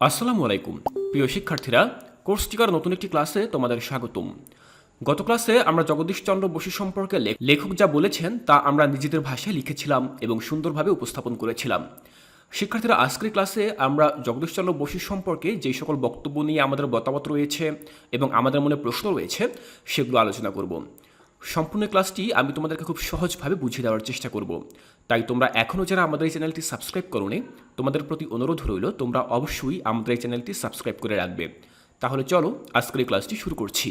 আসসালামু আলাইকুম প্রিয় শিক্ষার্থীরা, কোর্স টিকার নতুন একটি ক্লাসে তোমাদের স্বাগতম। গত ক্লাসে আমরা জগদীশচন্দ্র বসু সম্পর্কে লেখক যা বলেছেন তা আমরা নিজেদের ভাষায় লিখেছিলাম এবং সুন্দরভাবে উপস্থাপন করেছিলাম। শিক্ষার্থীরা, আজকের ক্লাসে আমরা জগদীশচন্দ্র বসু সম্পর্কে যে সকল বক্তব্য নিয়ে আমাদের মতামত রয়েছে এবং আমাদের মনে প্রশ্ন রয়েছে সেগুলো আলোচনা করব। সম্পূর্ণ ক্লাসটি আমি তোমাদেরকে খুব সহজভাবে বুঝিয়ে দেওয়ার চেষ্টা করব। তাই তোমরা এখনও যারা আমাদের এই চ্যানেলটি সাবস্ক্রাইব করোনি, তোমাদের প্রতি অনুরোধ রইল তোমরা অবশ্যই আমাদের এই চ্যানেলটি সাবস্ক্রাইব করে রাখবে। তাহলে চলো আজকের এই ক্লাসটি শুরু করছি।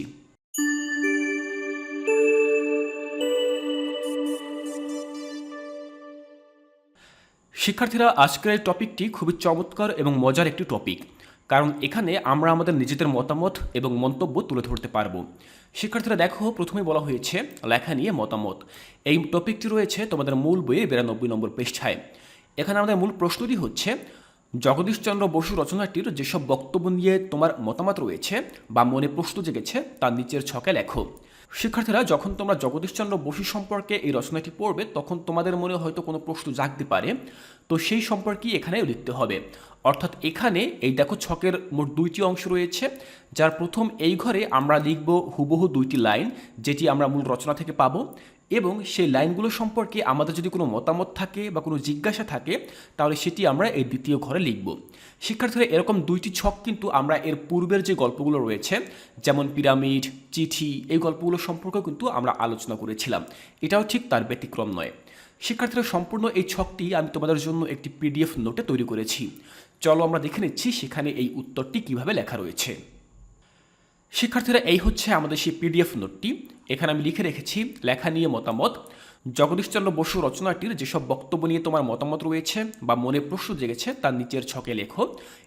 শিক্ষার্থীরা, আজকের এই টপিকটি খুবই চমৎকার এবং মজার একটি টপিক, কারণ এখানে আমরা আমাদের নিজেদের মতামত এবং মন্তব্য তুলে ধরতে পারবো। শিক্ষার্থীরা দেখো, প্রথমে বলা হয়েছে লেখা নিয়ে মতামত। এই টপিকটি রয়েছে তোমাদের মূল বইয়ের 92 নম্বর পৃষ্ঠায়। এখানে আমাদের মূল প্রশ্নটি হচ্ছে, জগদীশচন্দ্র বসু রচনাটির যেসব বক্তব্য নিয়ে তোমার মতামত রয়েছে বা মনে প্রশ্ন জেগেছে তার নিচের ছকে লেখো। শিক্ষার্থীরা, যখন তোমরা জগদীশচন্দ্র বসু সম্পর্কে এই রচনাটি পড়বে তখন তোমাদের মনে হয়তো কোনো প্রশ্ন জাগতে পারে, তো সেই সম্পর্কেই এখানে লিখতে হবে। অর্থাৎ এখানে এই দেখো, ছকের মোট দুইটি অংশ রয়েছে, যার প্রথম এই ঘরে আমরা লিখব হুবহু দুইটি লাইন যেটি আমরা মূল রচনা থেকে পাবো, এবং সেই লাইনগুলো সম্পর্কে আমাদের যদি কোনো মতামত থাকে বা কোনো জিজ্ঞাসা থাকে তাহলে সেটি আমরা এই দ্বিতীয় ঘরে লিখব। শিক্ষার্থীরা, এরকম দুইটি ছক কিন্তু আমরা এর পূর্বের যে গল্পগুলো রয়েছে যেমন পিরামিড, চিঠি, এই গল্পগুলো সম্পর্কেও কিন্তু আমরা আলোচনা করেছিলাম। এটাও ঠিক তার ব্যতিক্রম নয়। শিক্ষার্থীরা, সম্পূর্ণ এই ছকটি আমি তোমাদের জন্য একটি পিডিএফ নোটে তৈরি করেছি। চলো আমরা দেখে নিচ্ছি সেখানে এই উত্তরটি কিভাবে লেখা রয়েছে। শিক্ষার্থীরা, এই হচ্ছে আমাদের সেই পিডিএফ নোটটি। এখানে আমি লিখে রেখেছি লেখা নিয়ে মতামত। জগদীশচন্দ্র বসু রচনাটির যেসব বক্তব্য নিয়ে তোমার মতামত রয়েছে বা মনে প্রশ্ন জেগেছে তার নিচের ছকে লেখো।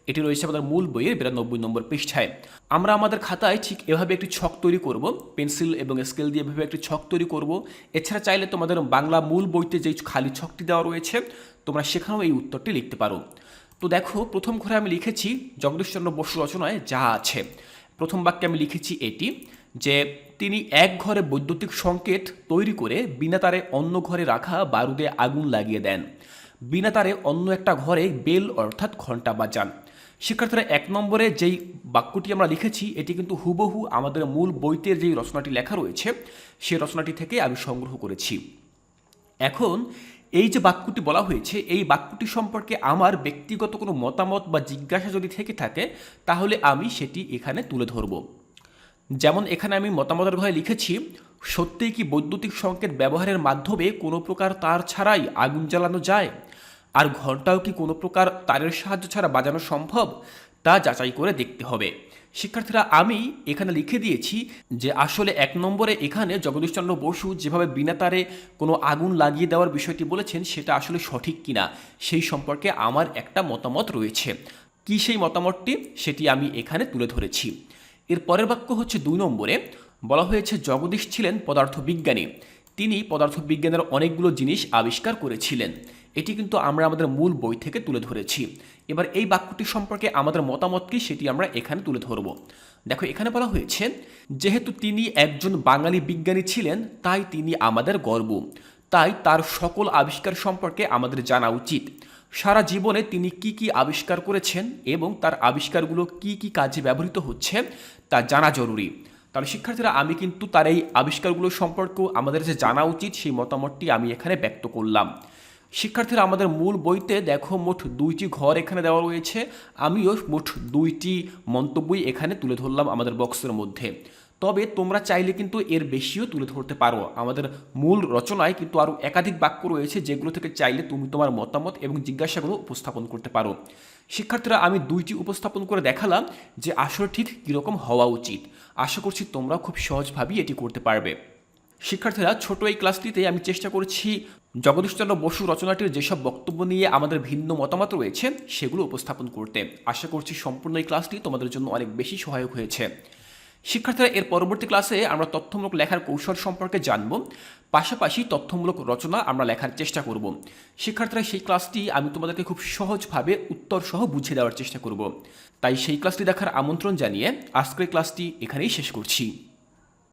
এটি রয়েছে আমাদের মূল বইয়ের 92 নম্বর পৃষ্ঠায়। আমরা আমাদের খাতায় ঠিক এভাবে একটি ছক তৈরি করব, পেন্সিল এবং স্কেল দিয়ে এভাবে একটি ছক তৈরি করব। এছাড়া চাইলে তোমাদের বাংলা মূল বইতে যেই খালি ছকটি দেওয়া রয়েছে তোমরা সেখানেও এই উত্তরটি লিখতে পারো। তো দেখো, প্রথম ঘরে আমি লিখেছি জগদীশচন্দ্র বসু রচনায় যা আছে। প্রথম বাক্যে আমি লিখেছি এটি, যে তিনি এক ঘরে বৈদ্যুতিক সংকেত তৈরি করে বিনা তারে অন্য ঘরে রাখা বারুদে আগুন লাগিয়ে দেন। বিনা তারে অন্য একটা ঘরে বেল অর্থাৎ ঘণ্টা বাজান। শিক্ষার্থীরা, 1 নম্বরে যেই বাক্যটি আমরা লিখেছি এটি কিন্তু হুবহু আমাদের মূল বইতে যেই রচনাটি লেখা রয়েছে সেই রচনাটি থেকে আমি সংগ্রহ করেছি। এখন এই যে বাক্যটি বলা হয়েছে এই বাক্যটি সম্পর্কে আমার ব্যক্তিগত কোনো মতামত বা জিজ্ঞাসা যদি থেকে থাকে তাহলে আমি সেটি এখানে তুলে ধরব। যেমন এখানে আমি মতামতের ঘরে লিখেছি, সত্যিই কি বৈদ্যুতিক সংকেত ব্যবহারের মাধ্যমে কোনো প্রকার তার ছাড়াই আগুন জ্বালানো যায়? আর ঘণ্টাও কি কোনো প্রকার তারের সাহায্য ছাড়া বাজানো সম্ভব? তা যাচাই করে দেখতে হবে। শিক্ষার্থীরা, আমি এখানে লিখে দিয়েছি যে আসলে 1 নম্বরে এখানে জগদীশচন্দ্র বসু যেভাবে বিনা তারে কোনো আগুন লাগিয়ে দেওয়ার বিষয়টি বলেছেন সেটা আসলে সঠিক কিনা সেই সম্পর্কে আমার একটা মতামত রয়েছে। কি সেই মতামতটি সেটি আমি এখানে তুলে ধরেছি। এর পরের বাক্য হচ্ছে 2 নম্বরে বলা হয়েছে, জগদীশ ছিলেন পদার্থবিজ্ঞানী। তিনি পদার্থবিজ্ঞানের অনেকগুলো জিনিস আবিষ্কার করেছিলেন। এটি কিন্তু আমরা আমাদের মূল বই থেকে তুলে ধরেছি। এবার এই বাক্যটি সম্পর্কে আমাদের মতামত কি সেটি আমরা এখানে তুলে ধরব। দেখো, এখানে বলা হয়েছে, যেহেতু তিনি একজন বাঙালি বিজ্ঞানী ছিলেন তাই তিনি আমাদের গর্ব। তাই তার সকল আবিষ্কার সম্পর্কে আমাদের জানা উচিত। সারা জীবনে তিনি কি কি আবিষ্কার করেছেন এবং তার আবিষ্কারগুলো কি কি কাজে ব্যবহৃত হচ্ছে তা জানা জরুরি। তাহলে শিক্ষার্থীরা, আমি কিন্তু তার এই আবিষ্কারগুলো সম্পর্কেও আমাদের যে জানা উচিত সেই মতামতটি আমি এখানে ব্যক্ত করলাম। শিক্ষার্থীরা, আমাদের মূল বইতে দেখো মোট 2টি ঘর এখানে দেওয়া রয়েছে। আমিও মোট 2টি মন্তব্যই এখানে তুলে ধরলাম আমাদের বক্সের মধ্যে। তবে তোমরা চাইলে কিন্তু এর বেশিও তুলে ধরতে পারো। আমাদের মূল রচনায় কিন্তু আরও একাধিক বাক্য রয়েছে যেগুলো থেকে চাইলে তুমি তোমার মতামত এবং জিজ্ঞাসাগুলো উপস্থাপন করতে পারো। শিক্ষার্থীরা, আমি 2টি উপস্থাপন করে দেখালাম যে আসলে ঠিক কীরকম হওয়া উচিত। আশা করছি তোমরা খুব সহজভাবেই এটি করতে পারবে। শিক্ষার্থীরা, ছোট এই ক্লাসটিতে আমি চেষ্টা করেছি জগদীশচন্দ্র বসু রচনাটির যেসব বক্তব্য নিয়ে আমাদের ভিন্ন মতামত রয়েছে সেগুলো উপস্থাপন করতে। আশা করছি সম্পূর্ণ এই ক্লাসটি তোমাদের জন্য অনেক বেশি সহায়ক হয়েছে। শিক্ষার্থীরা, এর পরবর্তী ক্লাসে আমরা তথ্যমূলক লেখার কৌশল সম্পর্কে জানব, পাশাপাশি তথ্যমূলক রচনা আমরা লেখার চেষ্টা করব। শিক্ষার্থীরা, সেই ক্লাসটি আমি তোমাদেরকে খুব সহজভাবে উত্তর সহ বুঝিয়ে দেওয়ার চেষ্টা করব। তাই সেই ক্লাসটি দেখার আমন্ত্রণ জানিয়ে আজকের ক্লাসটি এখানেই শেষ করছি।